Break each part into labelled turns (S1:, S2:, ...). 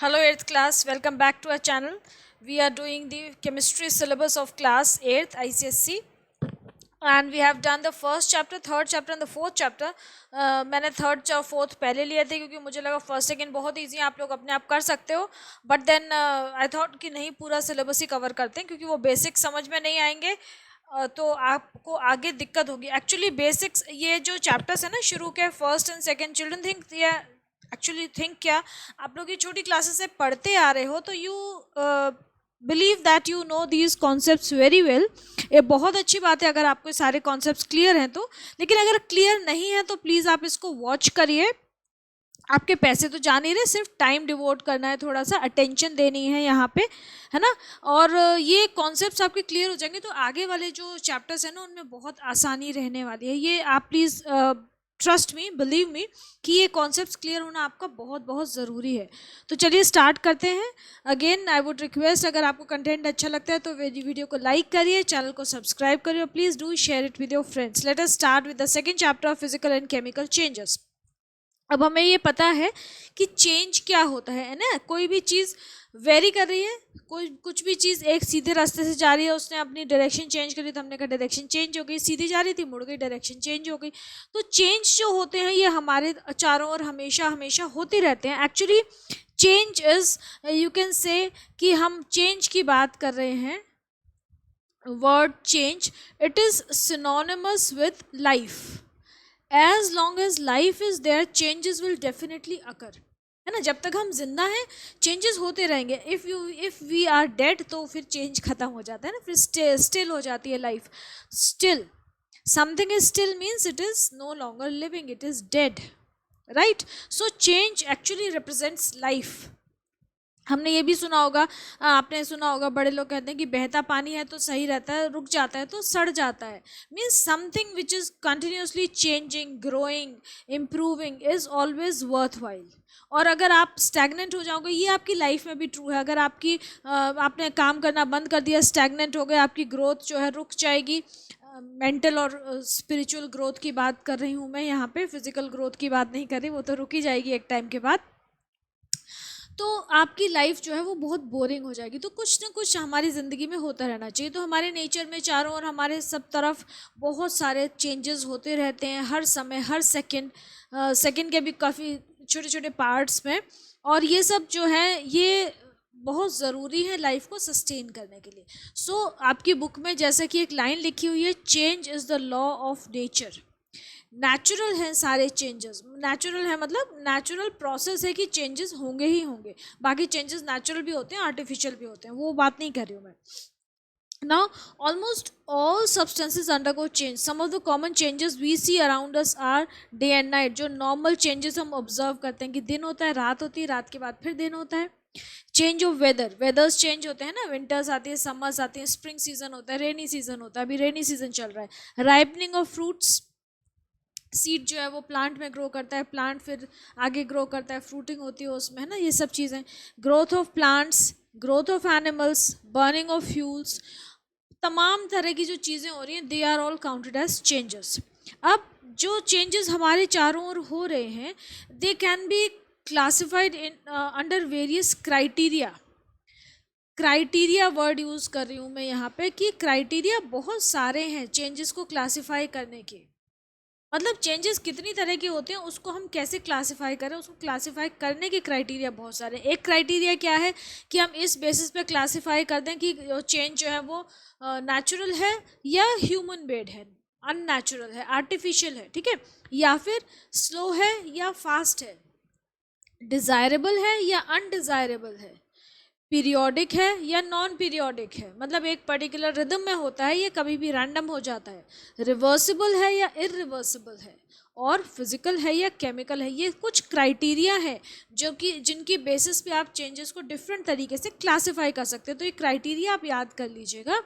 S1: Hello 8th class, welcome back to our channel. We are doing the chemistry syllabus of class 8th ICSC and we have done the first chapter, third chapter and the fourth chapter. मैंने third और fourth पहले लिए थे क्योंकि मुझे लगा first second बहुत easy है, आप लोग अपने आप कर सकते हो. बट देन आई थॉट कि नहीं, पूरा सिलेबस ही कवर करते हैं क्योंकि वो बेसिक समझ में नहीं आएंगे तो आपको आगे दिक्कत होगी. एक्चुअली बेसिक्स ये जो चैप्टर्स है ना शुरू के first and second, children think या एक्चुअली थिंक क्या आप लोग ये छोटी क्लासेस से पढ़ते आ रहे हो तो you believe that you know these concepts very well. ये बहुत अच्छी बात है अगर आपको सारे कॉन्सेप्ट्स क्लियर हैं तो, लेकिन अगर क्लियर नहीं है तो प्लीज़ आप इसको वॉच करिए. आपके पैसे तो जा नहीं रहे, सिर्फ टाइम डिवोट करना है, थोड़ा सा अटेंशन देनी है यहाँ पे, है ना. और ये कॉन्सेप्ट्स आपके क्लियर हो जाएंगे तो आगे वाले जो चैप्टर्स हैं ना उनमें बहुत आसानी रहने वाली है. ये आप please trust me, believe me कि ये कॉन्सेप्ट्स क्लियर होना आपका बहुत बहुत ज़रूरी है. तो चलिए स्टार्ट करते हैं. अगेन आई वुड रिक्वेस्ट, अगर आपको कंटेंट अच्छा लगता है तो वीडियो को लाइक करिए, चैनल को सब्सक्राइब करिए, please do share it with your friends. Let us start with the second chapter of physical and chemical changes. अब हमें ये पता है कि चेंज क्या होता है ना. कोई भी चीज़ वेरी कर रही है, कोई कुछ भी चीज़ एक सीधे रास्ते से जा रही है, उसने अपनी डायरेक्शन चेंज करी तो हमने कहा डायरेक्शन चेंज हो गई. सीधी जा रही थी, मुड़ गई, डायरेक्शन चेंज हो गई. तो चेंज जो होते हैं ये हमारे चारों ओर हमेशा हमेशा होते रहते हैं. Actually change is, you can say कि हम चेंज की बात कर रहे हैं. Word change, it is synonymous with life. as long as life is there changes will definitely occur, है ना. जब तक हम जिंदा हैं चेंजेस होते रहेंगे. इफ वी आर डेड तो फिर चेंज खत्म हो जाता है ना, फिर स्टिल हो जाती है life. Still, something is still means it is no longer living, it is dead, right. So change actually represents life. हमने ये भी सुना होगा, आपने सुना होगा, बड़े लोग कहते हैं कि बहता पानी है तो सही रहता है, रुक जाता है तो सड़ जाता है. Means something which is continuously changing, growing, improving is always worth while. और अगर आप स्टैगनेंट हो जाओगे, ये आपकी लाइफ में भी ट्रू है. अगर आपने काम करना बंद कर दिया, स्टैगनेंट हो गए, आपकी ग्रोथ जो है रुक जाएगी. मेंटल और स्पिरिचुअल ग्रोथ की बात कर रही हूँ मैं यहाँ पे, फिजिकल ग्रोथ की बात नहीं कर रही, वो तो रुक ही जाएगी एक टाइम के बाद. तो आपकी लाइफ जो है वो बहुत बोरिंग हो जाएगी. तो कुछ ना कुछ हमारी ज़िंदगी में होता रहना चाहिए. तो हमारे नेचर में चारों ओर हमारे सब तरफ बहुत सारे चेंजेस होते रहते हैं हर समय, हर सेकंड के भी काफ़ी छोटे छोटे पार्ट्स में. और ये सब जो है ये बहुत ज़रूरी है लाइफ को सस्टेन करने के लिए. सो आपकी बुक में जैसा कि एक लाइन लिखी हुई है, change is the law of nature. Natural हैं सारे चेंजेस. नेचुरल है मतलब नेचुरल प्रोसेस है कि चेंजेस होंगे ही होंगे. बाकी चेंजेस नेचुरल भी होते हैं, आर्टिफिशियल भी होते हैं, वो बात नहीं कर रही हूँ मैं. Now, almost all substances undergo change. Some of the common changes we see around us are day and night. जो normal changes हम observe करते हैं कि दिन होता है, रात होती है, रात के बाद फिर दिन होता है. Change of weather, weathers change होते हैं ना, विंटर्स आती है, समर्स आती है, स्प्रिंग सीजन होता है, रेनी सीजन होता है, अभी रेनी सीजन चल रहा है. राइपनिंग ऑफ फ्रूट्स, सीड जो है वो प्लांट में ग्रो करता है, प्लांट फिर आगे ग्रो करता है, फ्रूटिंग होती है उसमें, है ना, ये सब चीज़ें. Growth of plants, growth of animals, burning of fuels, तमाम तरह की जो चीज़ें हो रही हैं, they are all counted as changes. अब जो चेंजेस हमारे चारों ओर हो रहे हैं, they can be classified in under various criteria. Criteria word use कर रही हूँ मैं यहाँ पे कि क्राइटेरिया बहुत सारे हैं चेंजेस को क्लासिफाई करने के. मतलब चेंजेस कितनी तरह के होते हैं उसको हम कैसे क्लासिफाई करें, उसको क्लासिफाई करने के क्राइटेरिया बहुत सारे. एक क्राइटेरिया क्या है कि हम इस बेसिस पे क्लासिफाई कर दें कि चेंज जो है वो नेचुरल है या ह्यूमन मेड है, अननेचुरल है, आर्टिफिशियल है, ठीक है, या फिर स्लो है या फास्ट है, डिज़ायरेबल है या अनडिज़ायरेबल है, पीरियोडिक है या नॉन पीरियोडिक है, मतलब एक पर्टिकुलर रिदम में होता है या कभी भी रैंडम हो जाता है, रिवर्सिबल है या इरिवर्सिबल है, और फिजिकल है या केमिकल है. ये कुछ क्राइटेरिया है जो कि जिनकी बेसिस पे आप चेंजेस को डिफरेंट तरीके से क्लासिफाई कर सकते हैं. तो ये क्राइटेरिया आप याद कर लीजिएगा.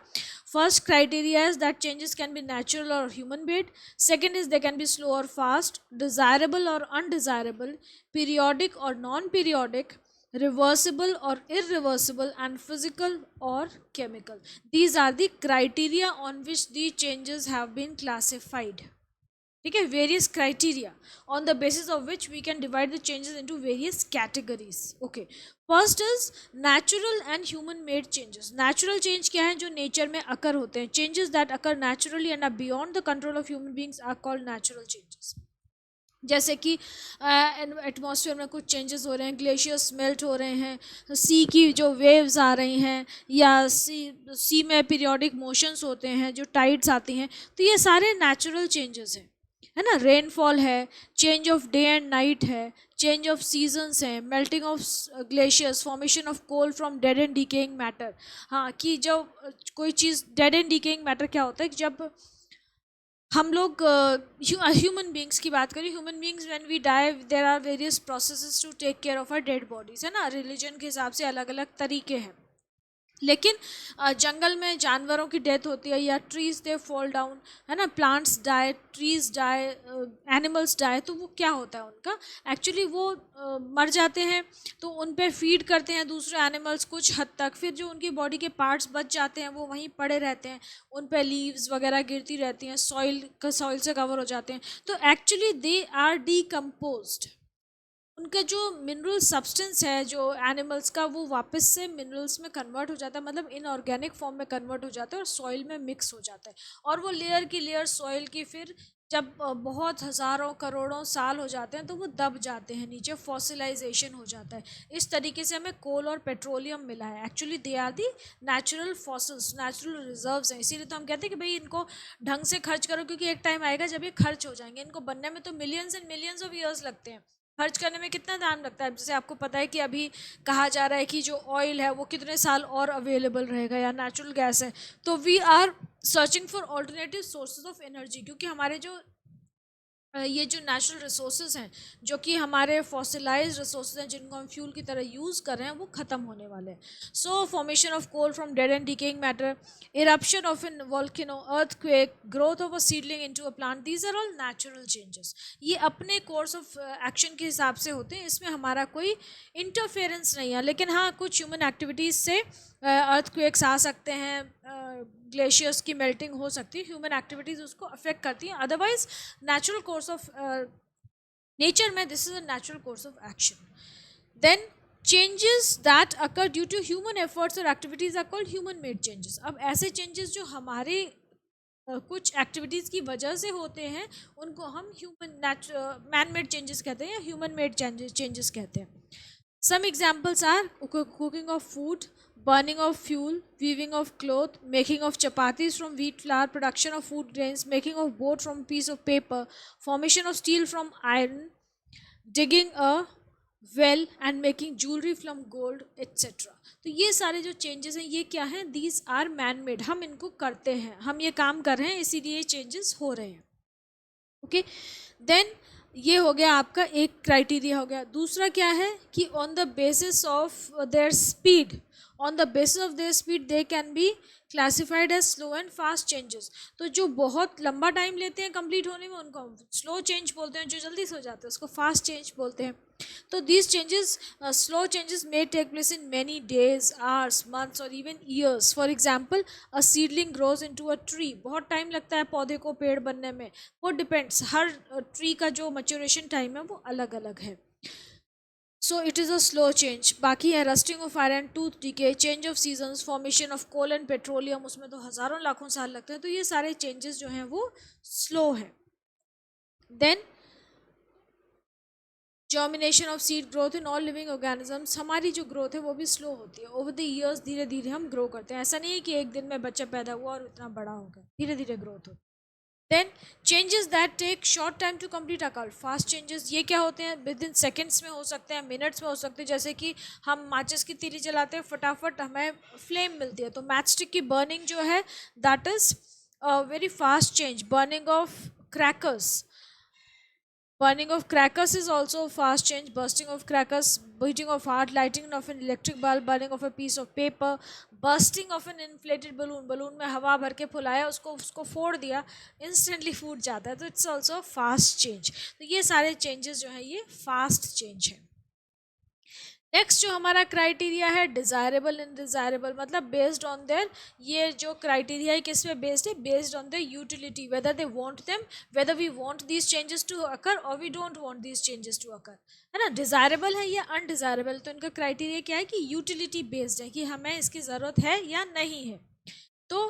S1: First criteria is that changes can be natural और human made. Second is they can be slow और फास्ट, डिज़ायरेबल और अनडिज़ायरेबल, पीरियोडिक और non periodic, reversible or irreversible, and physical or chemical. These are the criteria on which the changes have been classified. ठीक है, various criteria on the basis of which we can divide the changes into various categories. Okay, first is natural and human made changes. Natural change क्या है? जो nature में occur होते हैं. Changes that occur naturally and are beyond the control of human beings are called natural changes. जैसे कि atmosphere में कुछ चेंजेस हो रहे हैं, ग्लेशियर्स मेल्ट हो रहे हैं, सी की जो वेव्स आ रही हैं, या सी में पीरियोडिक मोशंस होते हैं, जो टाइड्स आती हैं, तो ये सारे नेचुरल चेंजेस हैं, है ना. रेनफॉल है, change of day and night है, चेंज ऑफ सीजन्स है, melting of glaciers, formation of coal from dead and decaying matter. हाँ, कि जब कोई चीज़ डेड एंड डिकेइंग मैटर क्या होता है कि जब हम लोग ह्यूमन बींग्स की बात करें, human beings when we die there are various processes to take care of our dead bodies, है ना. रिलीजन के हिसाब से अलग अलग तरीके हैं. लेकिन जंगल में जानवरों की डेथ होती है, या ट्रीज दे फॉल डाउन, है ना, plants die, trees die, animals die, तो वो क्या होता है उनका, एक्चुअली वो मर जाते हैं, तो उन पे फीड करते हैं दूसरे एनिमल्स कुछ हद तक, फिर जो उनकी बॉडी के पार्ट्स बच जाते हैं वो वहीं पड़े रहते हैं, उन पे लीव्स वगैरह गिरती रहती हैं, सॉइल से कवर हो जाते हैं, तो एक्चुअली दे आर डीकम्पोज्ड. उनका जो मिनरल सब्सटेंस है जो एनिमल्स का, वो वापस से मिनरल्स में कन्वर्ट हो जाता है, मतलब इनऑर्गेनिक फॉर्म में कन्वर्ट हो जाता है और सॉइल में मिक्स हो जाता है, और वो लेयर की लेयर सॉइल की फिर जब बहुत हज़ारों करोड़ों साल हो जाते हैं तो वो दब जाते हैं नीचे, फॉसिलाइजेशन हो जाता है. इस तरीके से हमें कोल और पेट्रोलियम मिला है. Actually they are the natural fossils, natural reserves हैं. इसीलिए तो हम कहते हैं कि भाई इनको ढंग से खर्च करो, क्योंकि एक टाइम आएगा जब ये खर्च हो जाएंगे. इनको बनने में तो millions and millions of years लगते हैं. खर्च करने में कितना टाइम लगता है? जैसे आपको पता है कि अभी कहा जा रहा है कि जो ऑयल है वो कितने साल और अवेलेबल रहेगा, या नेचुरल गैस है, तो we are searching for alternative sources of energy, क्योंकि हमारे जो ये जो नेचुरल रिसोर्सेज हैं, जो कि हमारे फॉसिलाइज्ड रिसोर्सेज हैं, जिनको हम फ्यूल की तरह यूज़ कर रहे हैं, वो ख़त्म होने वाले हैं. So formation of coal from dead and decaying matter, eruption of an volcano, earthquake, growth of a seedling into a plant, these are all natural changes. ये अपने कोर्स ऑफ एक्शन के हिसाब से होते हैं, इसमें हमारा कोई इंटरफेरेंस नहीं है. लेकिन हाँ, कुछ ह्यूमन एक्टिविटीज़ से अर्थक्वेक्स आ सकते हैं, ग्लेशियर्स की मेल्टिंग हो सकती है, ह्यूमन एक्टिविटीज़ उसको अफेक्ट करती हैं. Otherwise natural course of nature में this is a natural course of action. Then changes that occur due to human efforts और activities are called human made changes. अब ऐसे चेंजेस जो हमारे कुछ एक्टिविटीज़ की वजह से होते हैं, उनको हम मैन मेड चेंजेस कहते हैं, या ह्यूमन मेड चेंजेस कहते हैं. Some examples are cooking of food, burning of fuel, weaving of cloth, making of chapatis from wheat flour, production of food grains, making of boat from a piece of paper, formation of steel from iron, digging a well and making jewelry from gold, etc. तो ये सारे जो changes हैं ये क्या हैं? These are man made. हम इनको करते हैं, हम ये काम कर रहे हैं, इसीलिए ये चेंजेस हो रहे हैं. ओके, देन ये हो गया आपका एक क्राइटेरिया हो गया. दूसरा क्या है कि on the basis of their speed, on the basis of their speed they can be classified as slow and fast changes. तो जो बहुत लंबा टाइम लेते हैं कंप्लीट होने में उनको स्लो चेंज बोलते हैं, जो जल्दी से हो जाते हैं उसको फास्ट चेंज बोलते हैं. तो these changes, slow changes may take place in many days, hours, months or even years. For example, a seedling grows into a tree. बहुत टाइम लगता है पौधे को पेड़ बनने में, वो डिपेंड्स, हर ट्री का जो मैच्योरेशन टाइम है वो अलग अलग है. So it is a slow change. बाकी है rusting of iron, tooth decay, change of seasons, formation of coal and petroleum, उसमें तो हज़ारों लाखों साल लगते हैं. तो ये सारे चेंजेस जो हैं वो स्लो हैं. Then germination of seed, growth in all living organisms. हमारी जो ग्रोथ है वो भी स्लो होती है. ओवर द ईयर्स धीरे धीरे हम ग्रो करते हैं. ऐसा नहीं है कि एक दिन में बच्चा पैदा हुआ और इतना बड़ा हो गया, धीरे धीरे ग्रोथ होती है. Then changes that take short time to complete are called fast changes. ये क्या होते हैं? विद इन सेकेंड्स में हो सकते हैं, मिनट्स में हो सकते हैं. जैसे कि हम माचिस की तीली जलाते हैं, फटाफट हमें फ्लेम मिलती है, तो मैचस्टिक की बर्निंग जो है that is very fast change. Burning of crackers, burning of crackers is also a fast change. Bursting of crackers, beating of heart, lighting of an electric bulb, burning of a piece of paper, bursting of an inflated balloon. Balloon में हवा भर के फुलाया, उसको उसको फोड़ दिया, instantly फूट जाता है, तो इट्स ऑल्सो फास्ट चेंज. तो ये सारे चेंजेस जो हैं ये फास्ट चेंज है. नेक्स्ट जो हमारा क्राइटेरिया है डिज़ायरेबल एंड डिज़ायरेबल, मतलब बेस्ड ऑन देयर, ये जो क्राइटेरिया है किस पे बेस्ड है, based on their utility, whether they want them, whether we want these changes to occur और we don't want these changes to occur, है ना। डिज़ायरेबल है या अनडिज़ायरेबल, तो इनका क्राइटेरिया क्या है कि यूटिलिटी बेस्ड है, कि हमें इसकी ज़रूरत है या नहीं है। तो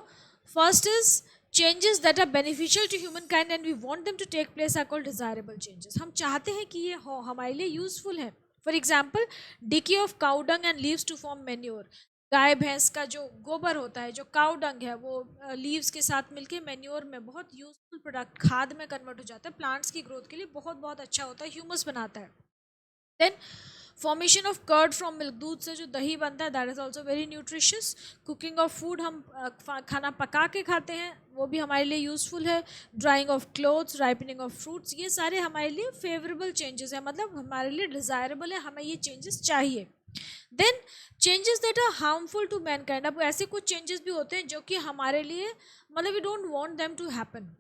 S1: first is changes that are beneficial to humankind and we want them to take place are called desirable changes। हम चाहते हैं कि ये हो हमारे लिए यूजफुल है। For example decay of cow dung and leaves to form manure, गाय भैंस का जो गोबर होता है, जो काउ डंग है, वो लीव्स के साथ मिलके मैन्योर में बहुत यूजफुल प्रोडक्ट, खाद में कन्वर्ट हो जाता है, प्लांट्स की ग्रोथ के लिए बहुत बहुत अच्छा होता है, ह्यूमस बनाता है। Then formation of curd from milk, दूध से जो दही बनता है, that is also very nutritious. Cooking of food, हम खाना पका के खाते हैं, वो भी हमारे लिए यूज़फुल है। Drying of clothes, ripening of fruits, ये सारे हमारे लिए फेवरेबल चेंजेस हैं, मतलब हमारे लिए डिज़ायरेबल है, हमें ये चेंजेस चाहिए। Then changes that are harmful to mankind, अब ऐसे कुछ चेंजेस भी होते हैं जो कि हमारे लिए, मतलब we don't want them to happen,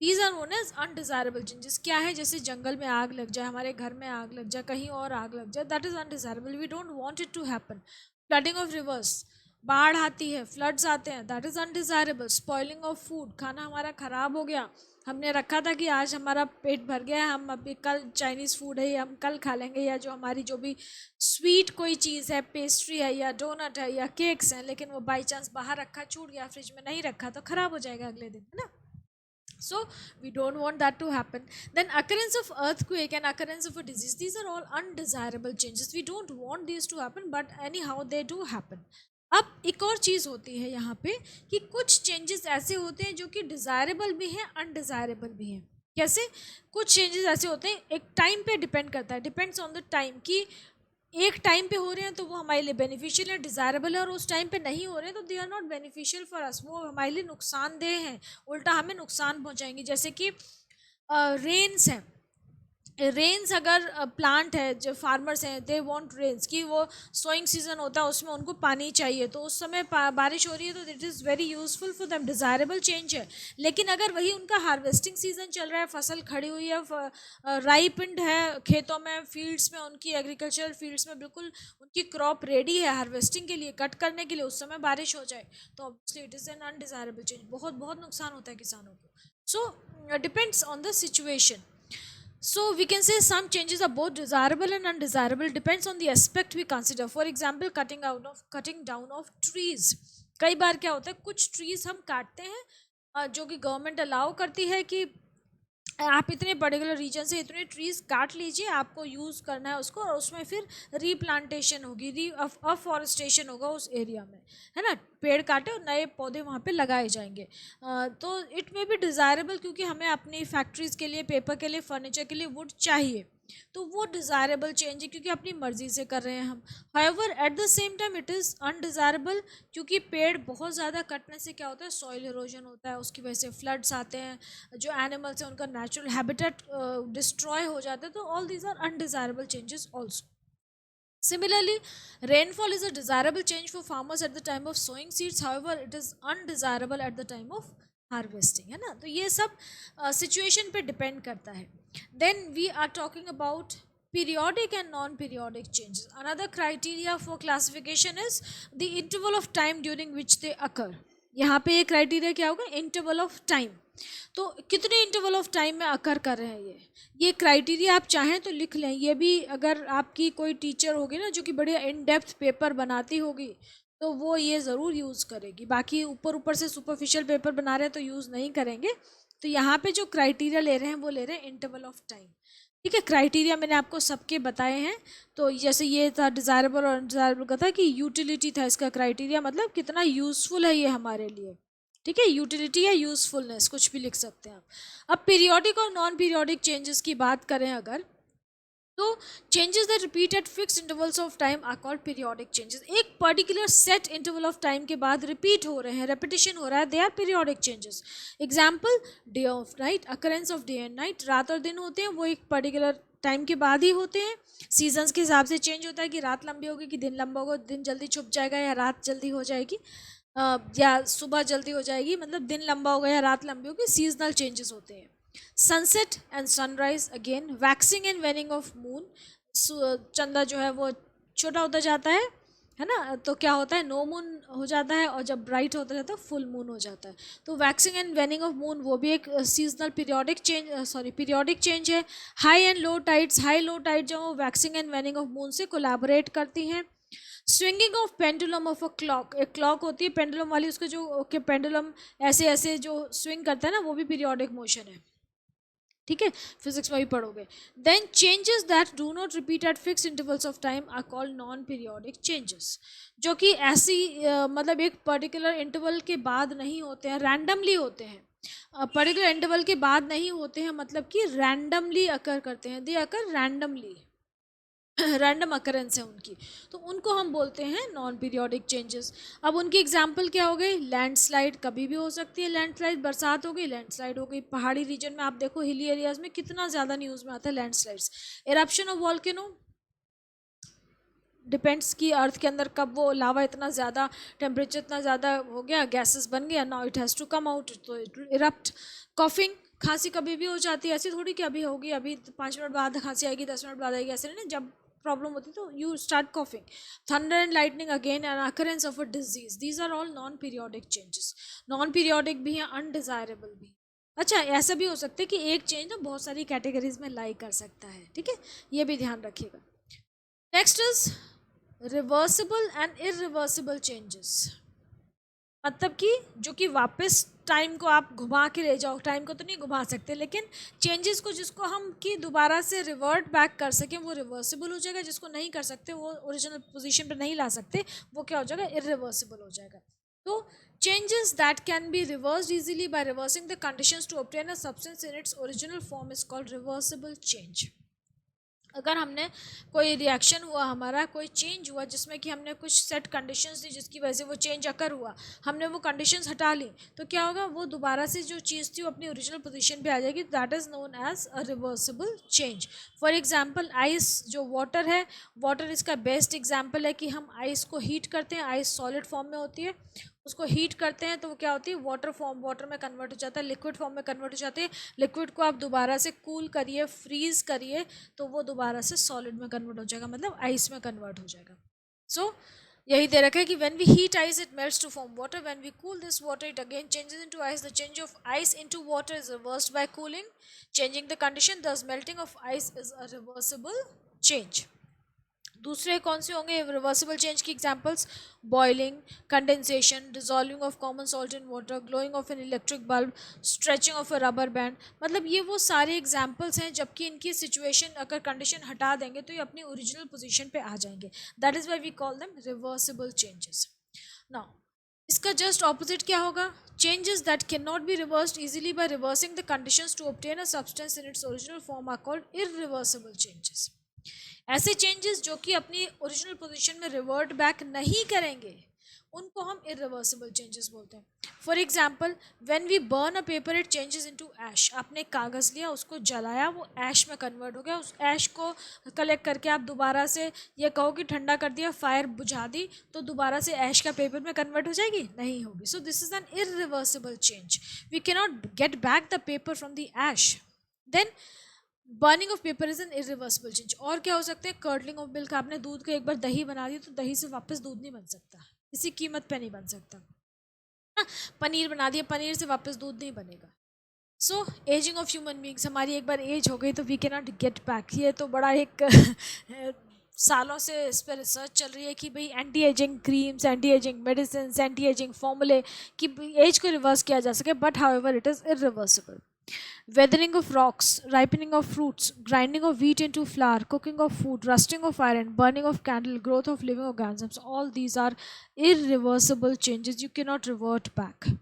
S1: these are known as undesirable changes. क्या है, जैसे जंगल में आग लग जाए, हमारे घर में आग लग जाए, कहीं और आग लग जाए, that is undesirable, we don't want it to happen. Flooding of rivers, बाढ़ आती है, फ्लड्स आते हैं, that is undesirable. Spoiling of food, खाना हमारा ख़राब हो गया, हमने रखा था कि आज हमारा पेट भर गया है, हम अभी कल चाइनीज़ फूड है या हम कल खा लेंगे, या जो हमारी जो भी स्वीट कोई चीज़ है, पेस्ट्री है या डोनट है या केक्स हैं, लेकिन वो बाई चांस बाहर रखा, छूट गया, फ्रिज में नहीं रखा, तो ख़राब हो जाएगा अगले दिन, है ना। So we don't want that to happen. Then occurrence of earthquake and occurrence of a disease, these are all undesirable changes, we don't want these to happen, but anyhow they do happen. अब एक और चीज़ होती है यहाँ पे कि कुछ changes ऐसे होते हैं जो कि डिज़ायरेबल भी हैं, अनडिज़ायरेबल भी हैं। कैसे? कुछ चेंजेस ऐसे होते हैं, एक टाइम पे डिपेंड करता है, डिपेंड्स ऑन द टाइम, कि एक टाइम पे हो रहे हैं तो वो हमारे लिए बेनिफिशियल है, डिज़ायरेबल है, और उस टाइम पे नहीं हो रहे हैं तो they are not beneficial for us, वो हमारे लिए नुकसानदेह हैं, उल्टा हमें नुकसान पहुंचाएंगे। जैसे कि रेन्स हैं, रेन्स अगर प्लांट है, जो फार्मर्स हैं, दे वांट रेन्स, कि वो सोइंग सीजन होता है उसमें उनको पानी चाहिए, तो उस समय बारिश हो रही है, तो it is very useful for them, desirable change है। लेकिन अगर वही उनका हार्वेस्टिंग सीजन चल रहा है, फसल खड़ी हुई है, राइपेंड है खेतों में, फील्ड्स में, उनकी एग्रीकल्चरल फील्ड्स में बिल्कुल उनकी क्रॉप रेडी है हार्वेस्टिंग के लिए, कट करने के लिए, उस समय बारिश हो जाए, तो obviously it is an undesirable change, बहुत बहुत नुकसान होता है किसानों को। So depends on the situation. So we can say some changes are both desirable and undesirable, depends on the aspect we consider. For example, cutting down of trees, कई बार क्या होता है, कुछ ट्रीज हम काटते हैं, जो कि गवर्नमेंट अलाउ करती है कि आप इतने पर्टिकुलर रीजन से इतने ट्रीज काट लीजिए, आपको यूज़ करना है उसको, और उसमें फिर रीप्लांटेशन होगी, अफॉरेस्टेशन होगा उस एरिया में, है ना, पेड़ काटे और नए पौधे वहाँ पे लगाए जाएंगे। तो इट मे बी डिज़ायरेबल, क्योंकि हमें अपनी फैक्ट्रीज़ के लिए, पेपर के लिए, फर्नीचर के लिए वुड चाहिए, तो वो डिज़ायरेबल चेंज है, क्योंकि अपनी मर्ज़ी से कर रहे हैं हम। However at the same time it is undesirable, क्योंकि पेड़ बहुत ज़्यादा कटने से क्या होता है, सॉइल इरोजन होता है, उसकी वजह से फ्लड्स आते हैं, जो एनिमल्स हैं उनका नेचुरल हैबिटेट डिस्ट्रॉय हो जाता है, तो all these are undesirable changes also. Similarly, rainfall is a desirable change for farmers at the time of sowing seeds. However, it is undesirable at the time of harvesting, है ना। तो ये सब situation पे डिपेंड करता है। Then we are talking about periodic and non-periodic changes. Another criteria for classification is the interval of time during which they occur. यहाँ पे ये क्राइटेरिया क्या होगा, इंटरवल ऑफ टाइम, तो कितने इंटरवल ऑफ टाइम में अकर कर रहे हैं ये क्राइटेरिया आप चाहें तो लिख लें। ये भी अगर आपकी कोई टीचर होगी ना जो कि बड़े इन डेप्थ पेपर बनाती होगी, तो वो ये ज़रूर यूज़ करेगी, बाकी ऊपर ऊपर से सुपरफिशियल पेपर बना रहे हैं तो यूज़ नहीं करेंगे। तो यहाँ पे जो क्राइटेरिया ले रहे हैं वो ले रहे हैं इंटरवल ऑफ टाइम, ठीक है। क्राइटेरिया मैंने आपको सबके बताए हैं, तो जैसे ये था डिज़ायरेबल और अनडिज़ायरेबल का था कि यूटिलिटी था इसका क्राइटेरिया, मतलब कितना यूज़फुल है ये हमारे लिए, ठीक है, यूटिलिटी या यूज़फुलनेस कुछ भी लिख सकते हैं आप। अब पीरियोडिक और नॉन पीरियोडिक चेंजेस की बात करें अगर, तो changes that repeat at fixed intervals of time are called periodic changes. एक particular set interval of time के बाद रिपीट हो रहे हैं, रेपिटेशन हो रहा है, they are periodic changes. Example, day of night, occurrence of day and night, रात और दिन होते हैं, वो एक पर्टिकुलर टाइम के बाद ही होते हैं। सीजन्स के हिसाब से चेंज होता है कि रात लंबी होगी कि दिन लंबा होगा, दिन जल्दी छुप जाएगा या रात जल्दी हो जाएगी, या सुबह जल्दी हो जाएगी, मतलब दिन लंबा होगा या रात लंबी होगी, सीजनल चेंजेस होते हैं। Sunset and sunrise, again waxing and waning of moon, चंदा जो है वो छोटा होता जाता है ना, तो क्या होता है, नो मून हो जाता है, और जब ब्राइट होता जाता है फुल मून हो जाता है। तो waxing and waning of moon वो भी एक सीजनल पीरियोडिक चेंज है। High and low tides, high low tide जो waxing and waning of moon से कोलैबोरेट करती हैं। Swinging of pendulum of a clock, एक क्लॉक होती है पेंडुलम वाली, उसके जो पेंडुलम ऐसे ऐसे जो स्विंग करता है ना, वो भी पीरियोडिक मोशन है, ठीक है, फिजिक्स में भी पढ़ोगे। Then changes that do not repeat at fix intervals of time are called non periodic changes, जो कि ऐसी मतलब एक पर्टिकुलर इंटरवल के बाद नहीं होते हैं, रैंडमली होते हैं, पर्टिकुलर इंटरवल के बाद नहीं होते हैं, मतलब कि रैंडमली अकर करते हैं, दे अकर रैंडमली, रैंडम अकरेंस है उनकी, तो उनको हम बोलते हैं नॉन पीरियोडिक चेंजेस। अब उनकी एग्जांपल क्या हो गई, लैंडस्लाइड कभी भी हो सकती है, लैंडस्लाइड बरसात हो गई, लैंडस्लाइड हो गई, पहाड़ी रीजन में आप देखो हिली एरियाज में कितना ज़्यादा न्यूज़ में आता है landslides. Eruption of volcano, depends कि अर्थ के अंदर कब वो लावा इतना ज़्यादा, टेम्परेचर इतना ज़्यादा हो गया, गैसेस बन गया, now it has to come out, तो इट इरप्ट। कॉफिंग, खांसी कभी भी हो जाती है, ऐसी थोड़ी कि अभी होगी, अभी 5 मिनट बाद खांसी आएगी, 10 मिनट बाद आएगी, ऐसे नहीं, जब प्रॉब्लम होती तो you start coughing. Thunder and lightning again an occurrence of a disease, these are all non periodic changes, non periodic भी हैं, अनडिजायरेबल भी। अच्छा, ऐसा भी हो सकता है कि एक चेंज ना बहुत सारी कैटेगरीज में लाई कर सकता है, ठीक है, ये भी ध्यान रखिएगा। Next is reversible and irreversible changes, मतलब कि जो कि वापस टाइम को आप घुमा के ले जाओ, टाइम को तो नहीं घुमा सकते, लेकिन चेंजेस को जिसको हम कि दोबारा से रिवर्ट बैक कर सकें वो रिवर्सिबल हो जाएगा, जिसको नहीं कर सकते, वो ओरिजिनल पोजीशन पे नहीं ला सकते, वो क्या हो जाएगा, इरिवर्सिबल हो जाएगा। तो changes that can be reversed easily by reversing the conditions to obtain a substance in its original form is called reversible change। अगर हमने कोई रिएक्शन हुआ, हमारा कोई चेंज हुआ जिसमें कि हमने कुछ सेट कंडीशंस दी जिसकी वजह से वो चेंज अकर हुआ, हमने वो कंडीशंस हटा ली, तो क्या होगा, वो दोबारा से जो चीज़ थी वो अपनी ओरिजिनल पोजीशन पे आ जाएगी, that is known as a reversible change. For example ice, जो वाटर है, वाटर इसका बेस्ट एग्जांपल है कि हम आइस को हीट करते हैं, आइस सॉलिड फॉर्म में होती है, उसको हीट करते हैं तो वो क्या होती है, वाटर में कन्वर्ट हो जाता है, लिक्विड फॉर्म में कन्वर्ट हो जाती है, लिक्विड को आप दोबारा से कूल करिए, फ्रीज करिए, तो वो दोबारा से सॉलिड में कन्वर्ट हो जाएगा, मतलब आइस में कन्वर्ट हो जाएगा। सो यही दे रखा है कि when we heat ice it melts to form water, when we cool this water it again changes into ice, the change of ice into water is reversed by cooling, changing the condition, thus melting of ice is a reversible change. दूसरे कौन से होंगे reversible change की examples, boiling, condensation, dissolving of common salt in water, glowing of an electric bulb, stretching of a rubber band, मतलब ये वो सारे examples हैं, जबकि इनकी सिचुएशन अगर कंडीशन हटा देंगे तो ये अपनी ओरिजिनल पोजीशन पे आ जाएंगे, that is why we call them reversible changes. Now इसका जस्ट ऑपोजिट क्या होगा, changes that can not be reversed easily by reversing the conditions to obtain a substance in its original form are called irreversible changes. ऐसे changes जो कि अपनी original position में revert back नहीं करेंगे उनको हम इरिवर्सिबल चेंजेस बोलते हैं। For example when we burn a paper it changes into ऐश, आपने कागज़ लिया उसको जलाया वो ऐश में कन्वर्ट हो गया, उस ऐश को कलेक्ट करके आप दोबारा से ये कहो कि ठंडा कर दिया, फायर बुझा दी, तो दोबारा से ऐश का पेपर में कन्वर्ट हो जाएगी, नहीं होगी। So this is an irreversible change, we can not get back the paper from the ash. Then burning of paper is an irreversible change. और क्या हो सकते हैं, कर्डलिंग ऑफ मिल्क, आपने दूध का एक बार दही बना दिया तो दही से वापस दूध नहीं बन सकता, किसी कीमत पे नहीं बन सकता। हाँ, पनीर बना दिया, पनीर से वापस दूध नहीं बनेगा। So ageing of human beings, हमारी एक बार एज हो गई तो we can not get back. ये तो बड़ा एक सालों से इस पर रिसर्च चल रही है कि भाई anti ageing creams, anti ageing medicine, anti ageing फॉर्मूले कि एज को रिवर्स किया जा सके, but however it is irreversible. Weathering of rocks, ripening of fruits, grinding of wheat into flour, cooking of food, rusting of iron, burning of candle, growth of living organisms, all these are irreversible changes. You cannot revert back.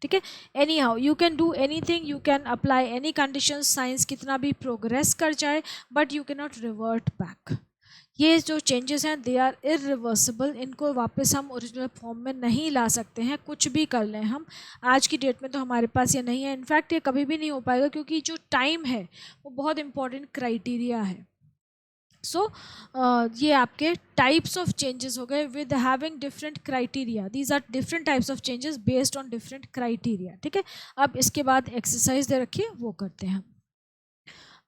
S1: ठीक है, any how you can do any thing, you can apply any condition, science कितना भी progress कर जाए, but you can not revert back. ये जो changes हैं they are irreversible, इनको वापस हम ओरिजिनल फॉर्म में नहीं ला सकते हैं, कुछ भी कर लें हम। आज की डेट में तो हमारे पास ये नहीं है, इनफैक्ट ये कभी भी नहीं हो पाएगा, क्योंकि जो टाइम है वो बहुत इंपॉर्टेंट क्राइटेरिया है। सो ये आपके टाइप्स ऑफ चेंजेस हो गए with having different criteria, these are different types of changes based on different criteria. ठीक है, अब इसके बाद एक्सरसाइज दे रखिए वो करते हैं हम।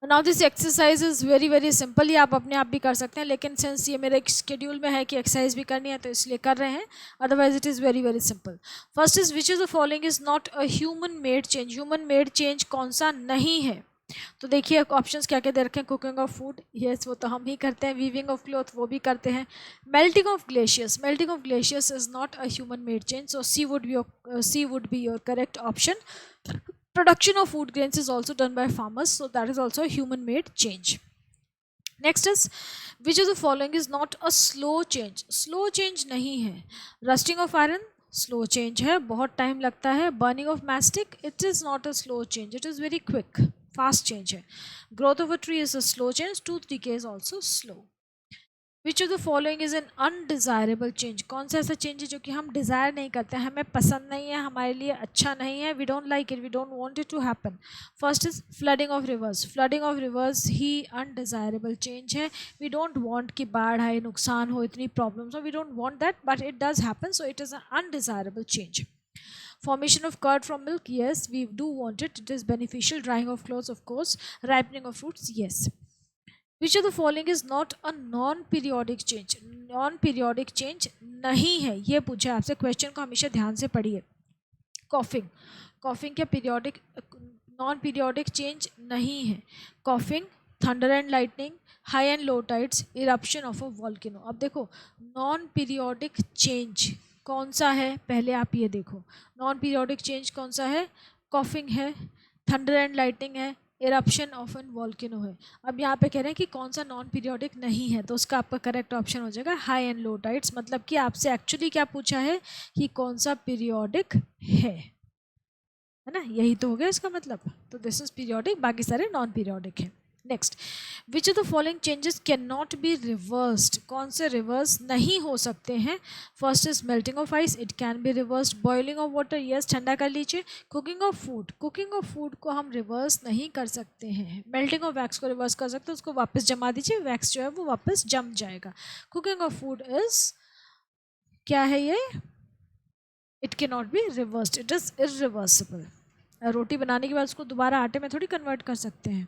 S1: Now this exercise is very very simple, ये आप अपने आप भी कर सकते हैं, लेकिन सिंस ये मेरे शेड्यूल में है कि एक्सरसाइज भी करनी है तो इसलिए कर रहे हैं, otherwise it is very very simple. First is which is the following is not a human made change. Human made change कौन सा नहीं है? तो देखिए ऑप्शंस क्या क्या दे रखे हैं. कुकिंग ऑफ फूड, यस वो तो हम ही करते हैं. वीविंग ऑफ क्लॉथ, वो भी करते हैं. Melting of glaciers, melting of glaciers is not a human made change, so C would be your correct option. Production of food grains is also done by farmers, so that is also a human made change. Next is which of the following is not a slow change. Slow change नहीं है. Rusting of iron slow change है, बहुत time लगता है. Burning of mastic, it is not a slow change, it is very quick, fast change है. Growth of a tree is a slow change. Tooth decay is also slow. Which of the following is an undesirable change. कौन सा ऐसा change है जो कि हम desire नहीं करते, हमें पसंद नहीं है, हमारे लिए अच्छा नहीं है, we don't like it, we don't want it to happen. First is flooding of rivers. Flooding of rivers ही अनडिज़ायरेबल चेंज है. वी डोंट वांट कि बाढ़ आए, नुकसान हो, इतनी प्रॉब्लम्स हो, we don't want that, but it does happen, so it is un undesirable change. Formation of curd from milk, yes, we do want it, it is beneficial. Drying of clothes, of course. Ripening of fruits, yes. Which of the following is not a non periodic change. Non periodic change नहीं है, ये पूछा आपसे. Question को हमेशा ध्यान से पढ़िए. कॉफिंग, कॉफिंग क्या पीरियोडिक, नॉन पीरियोडिक चेंज नहीं है. Coughing, thunder and lightning, high and low tides, eruption of a volcano. अब देखो नॉन पीरियोडिक चेंज कौन सा है, पहले आप ये देखो. नॉन पीरियोडिक चेंज कौन सा है? कॉफिंग है, थंडर एंड लाइटनिंग है, इरप्शन ऑफ एन वॉल्केनो है. अब यहाँ पे कह रहे हैं कि कौन सा नॉन पीरियोडिक नहीं है, तो उसका आपका करेक्ट ऑप्शन हो जाएगा हाई एंड लो टाइड्स. मतलब कि आपसे एक्चुअली क्या पूछा है कि कौन सा पीरियोडिक है ना, यही तो हो गया इसका मतलब. तो दिस इज पीरियोडिक, बाकी सारे नॉन पीरियोडिक है. Next, which of the following changes can not be reversed. कौन से रिवर्स नहीं हो सकते हैं? First is melting of ice, it can be reversed. Boiling of water, yes ठंडा कर लीजिए. Cooking of food, cooking of food को हम रिवर्स नहीं कर सकते हैं. मेल्टिंग ऑफ वैक्स को रिवर्स कर सकते हैं, उसको वापस जमा दीजिए, वैक्स जो है वो वापस जम जाएगा. कुकिंग ऑफ फूड इज क्या है ये? It can not be reversed, it is irreversible. रोटी बनाने के बाद उसको दोबारा आटे में थोड़ी कन्वर्ट कर सकते हैं.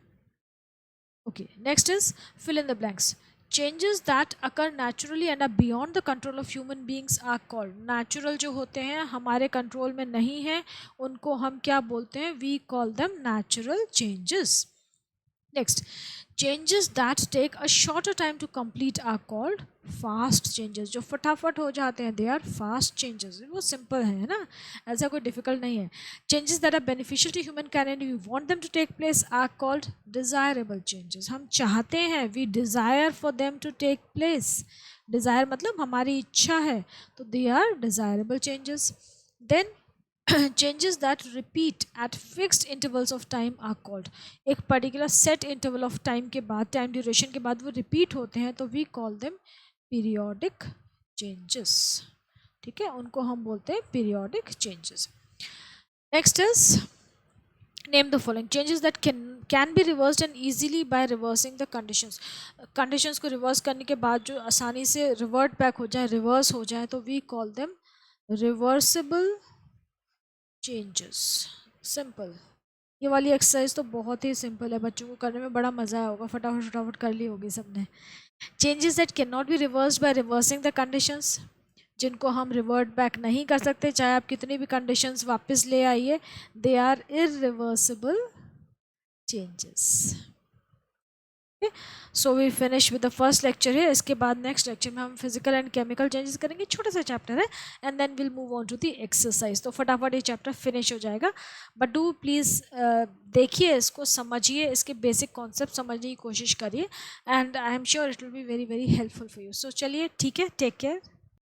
S1: Okay, next is fill in the blanks. Changes that occur naturally and are beyond the control of human beings are called. Natural जो होते हैं हमारे कंट्रोल में नहीं है, उनको हम क्या बोलते हैं? We call them natural changes. Next, changes that take a shorter time to complete are called fast changes. जो फटाफट हो जाते हैं they are fast changes. वो simple है ना, ऐसा कोई difficult नहीं है. Changes that are beneficial to humankind and we want them to take place are called desirable changes. हम चाहते हैं, we desire for them to take place. Desire मतलब हमारी इच्छा है, तो they are desirable changes. Then changes that repeat at fixed intervals of time are called. एक particular set interval of time के बाद, time duration के बाद वो repeat होते हैं, तो we call them periodic changes. ठीक है, उनको हम बोलते हैं periodic changes. Next is name the following changes that can be reversed and easily by reversing the conditions. Conditions को reverse करने के बाद जो आसानी से revert back हो जाए, reverse हो जाए, तो we call them reversible changes. Simple. ये वाली एक्सरसाइज तो बहुत ही सिंपल है, बच्चों को करने में बड़ा मज़ा आया होगा, फटाफट फटाफट कर ली होगी सबने. Changes that can not be reversed bye reversing the conditions, जिनको हम रिवर्ट बैक नहीं कर सकते चाहे आप कितनी भी कंडीशंस वापस ले आइए, they are irreversible changes. So we finish with the first lecture है. इसके बाद नेक्स्ट लेक्चर में हम फिजिकल एंड केमिकल चेंजेस करेंगे, छोटा सा चैप्टर है, and then will move on to the exercise. तो फटाफट ये चैप्टर फिनिश हो जाएगा, बट डू प्लीज़ देखिए, इसको समझिए, इसके बेसिक कॉन्सेप्ट समझने की कोशिश करिए, and I am sure it will be very very helpful for you. So चलिए ठीक है, टेक केयर.